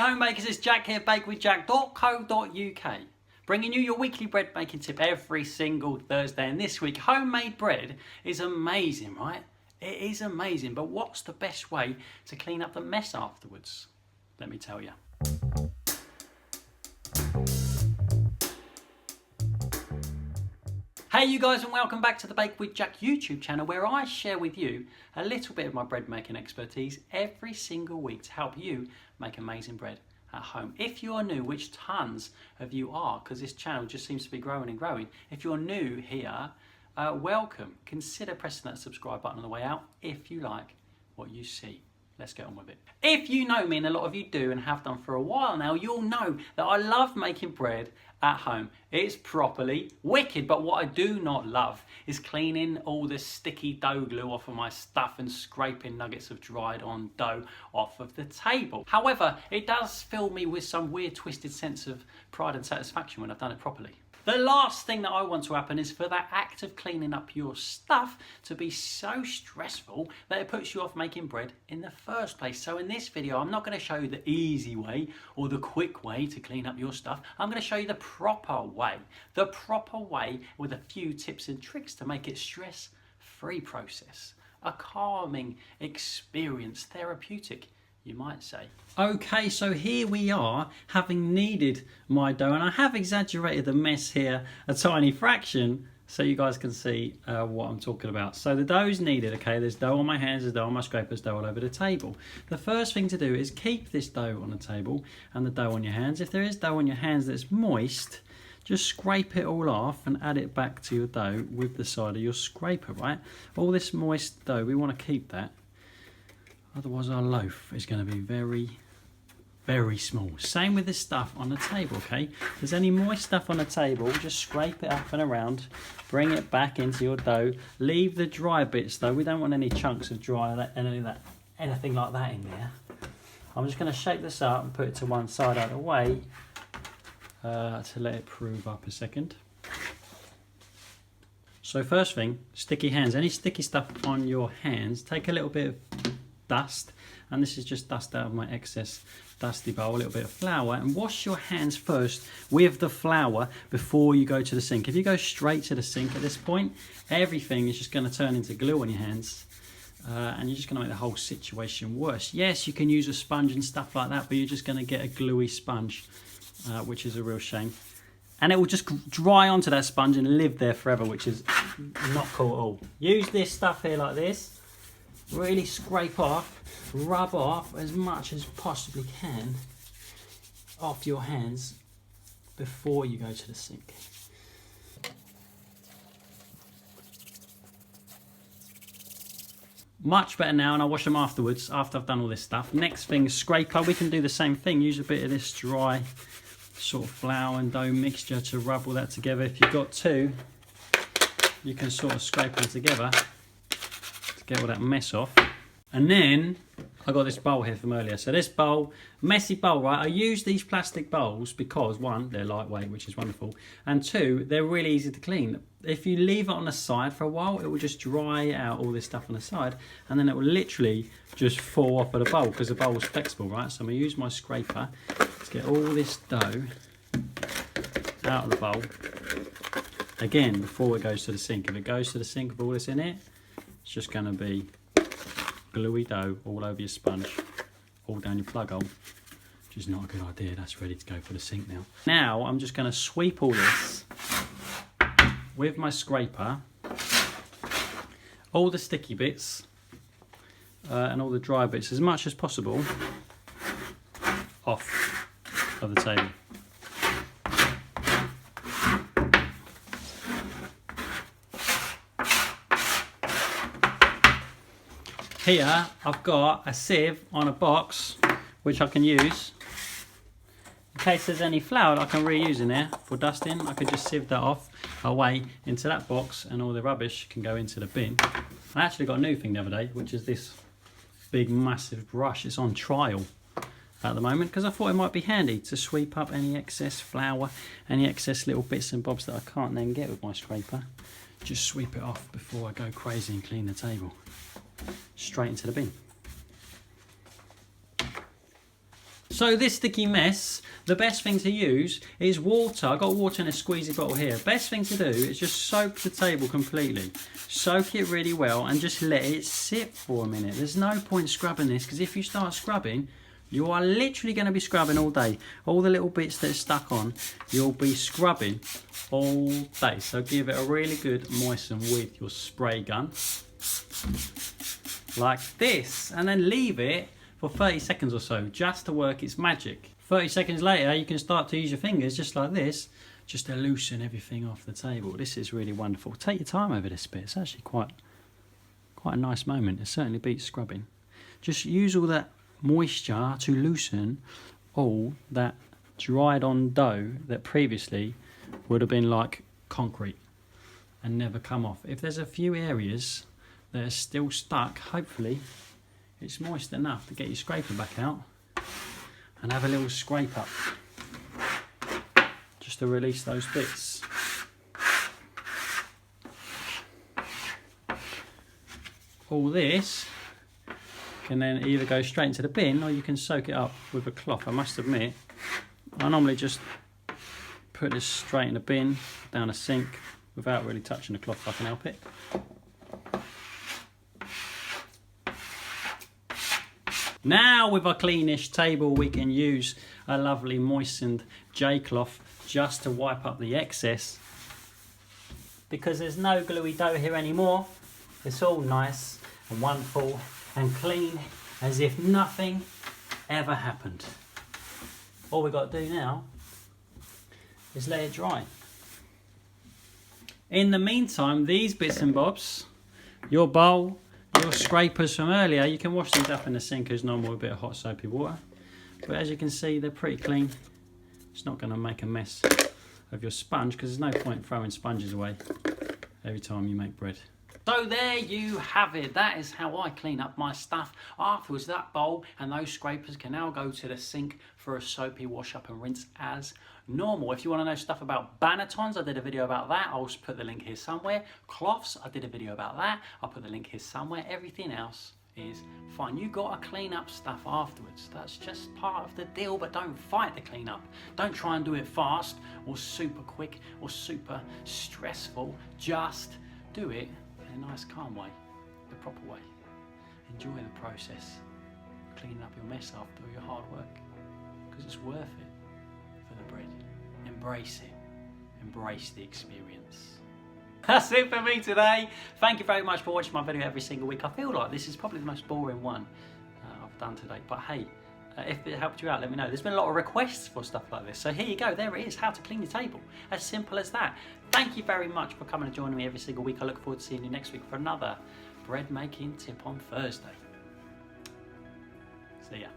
homemakers, it's Jack here, bakewithjack.co.uk. Bringing you your weekly bread making tip every single Thursday. And this week, homemade bread is amazing, right? It is amazing, but what's the best way to clean up the mess afterwards? Let me tell you. Hey you guys, and welcome back to the Bake with Jack YouTube channel, where I share with you a little bit of my bread making expertise every single week to help you make amazing bread at home. If you are new, which tons of you are, because this channel just seems to be growing and growing. If you're new here, welcome. Consider pressing that subscribe button on the way out if you like what you see. Let's get on with it. If you know me, and a lot of you do and have done for a while now, you'll know that I love making bread at home. It's properly wicked, but what I do not love is cleaning all the sticky dough glue off of my stuff and scraping nuggets of dried on dough off of the table. However, it does fill me with some weird twisted sense of pride and satisfaction when I've done it properly. The last thing that I want to happen is for that act of cleaning up your stuff to be so stressful that it puts you off making bread in the first place. So in this video, I'm not going to show you the easy way or the quick way to clean up your stuff. I'm going to show you the proper way with a few tips and tricks to make it stress-free process. A calming experience, therapeutic, you might say. Okay, so here we are, having kneaded my dough, and I have exaggerated the mess here a tiny fraction so you guys can see what I'm talking about. So the dough's kneaded, okay, there's dough on my hands, there's dough on my scrapers, dough all over the table. The first thing to do is keep this dough on the table and the dough on your hands. If there is dough on your hands that's moist, just scrape it all off and add it back to your dough with the side of your scraper, right? All this moist dough, we want to keep that. Otherwise our loaf is going to be very, very small. Same with this stuff on the table, okay? If there's any moist stuff on the table, just scrape it up and around, bring it back into your dough. Leave the dry bits though. We don't want any chunks of dry, anything like that in there. I'm just going to shake this up and put it to one side out of the way to let it prove up a second. So first thing, sticky hands. Any sticky stuff on your hands, take a little bit of dust, and this is just dust out of my excess dusty bowl, a little bit of flour, and wash your hands first with the flour before you go to the sink. If you go straight to the sink at this point, everything is just going to turn into glue on your hands, and you're just going to make the whole situation worse. Yes, you can use a sponge and stuff like that, but you're just going to get a gluey sponge, which is a real shame. And it will just dry onto that sponge and live there forever, which is not cool at all. Use this stuff here like this. Really scrape off, rub off as much as possibly can off your hands before you go to the sink. Much better now, and I'll wash them afterwards, after I've done all this stuff. Next thing, scraper. We can do the same thing. Use a bit of this dry sort of flour and dough mixture to rub all that together. If you've got two, you can sort of scrape them together. Get all that mess off. And then I got this bowl here from earlier. So this bowl, messy bowl, right? I use these plastic bowls because one, they're lightweight, which is wonderful, and two, they're really easy to clean. If you leave it on the side for a while, it will just dry out all this stuff on the side, and then it will literally just fall off of the bowl because the bowl is flexible, right? So I'm gonna use my scraper to get all this dough out of the bowl. Again, before it goes to the sink. If it goes to the sink with all this in it, it's just going to be gluey dough all over your sponge, all down your plug hole, which is not a good idea. That's ready to go for the sink now. Now I'm just going to sweep all this with my scraper, all the sticky bits and all the dry bits as much as possible off of the table. Here I've got a sieve on a box which I can use in case there's any flour that I can reuse in there for dusting. I can just sieve that off away into that box, and all the rubbish can go into the bin. I actually got a new thing the other day, which is this big massive brush. It's on trial at the moment because I thought it might be handy to sweep up any excess flour, any excess little bits and bobs that I can't then get with my scraper. Just sweep it off before I go crazy and clean the table. Straight into the bin. So this sticky mess, the best thing to use is water. I've got water in a squeezy bottle here. Best thing to do is just soak the table completely. Soak it really well and just let it sit for a minute. There's no point scrubbing this, because if you start scrubbing, you are literally going to be scrubbing all day. All the little bits that are stuck on, you'll be scrubbing all day. So give it a really good moisten with your spray gun. Like this. And then leave it for 30 seconds or so, just to work its magic. 30 seconds later, you can start to use your fingers just like this, just to loosen everything off the table. This is really wonderful. Take your time over this bit. It's actually quite a nice moment. It certainly beats scrubbing. Just use all that moisture to loosen all that dried on dough that previously would have been like concrete and never come off. If there's a few areas that are still stuck, hopefully it's moist enough to get your scraper back out and have a little scrape up just to release those bits. All this can then either go straight into the bin or you can soak it up with a cloth. I must admit, I normally just put this straight in the bin, down a sink, without really touching the cloth if I can help it. Now with our cleanish table, we can use a lovely moistened J-cloth just to wipe up the excess, because there's no gluey dough here anymore. It's all nice and wonderful and clean, as if nothing ever happened. All we've got to do now is let it dry. In the meantime, these bits and bobs, your bowl, your scrapers from earlier, you can wash these up in the sink as normal with a bit of hot soapy water. But as you can see, they're pretty clean. It's not going to make a mess of your sponge, because there's no point throwing sponges away every time you make bread. So there you have it. That is how I clean up my stuff. Afterwards, that bowl and those scrapers can now go to the sink for a soapy wash up and rinse as normal. If you want to know stuff about bannetons, I did a video about that. I'll just put the link here somewhere. Cloths, I did a video about that. I'll put the link here somewhere. Everything else is fine. You got to clean up stuff afterwards. That's just part of the deal, but don't fight the cleanup. Don't try and do it fast or super quick or super stressful. Just do it in a nice calm way, the proper way. Enjoy the process, cleaning up your mess after your hard work, because it's worth it for the bread. Embrace it. Embrace the experience. That's it for me today. Thank you very much for watching my video every single week. I feel like this is probably the most boring one I've done today, but hey, if it helped you out, let me know. There's been a lot of requests for stuff like this, so here you go. There it is, how to clean your table. As simple as that. Thank you very much for coming and joining me every single week. I look forward to seeing you next week for another bread making tip on Thursday. See ya.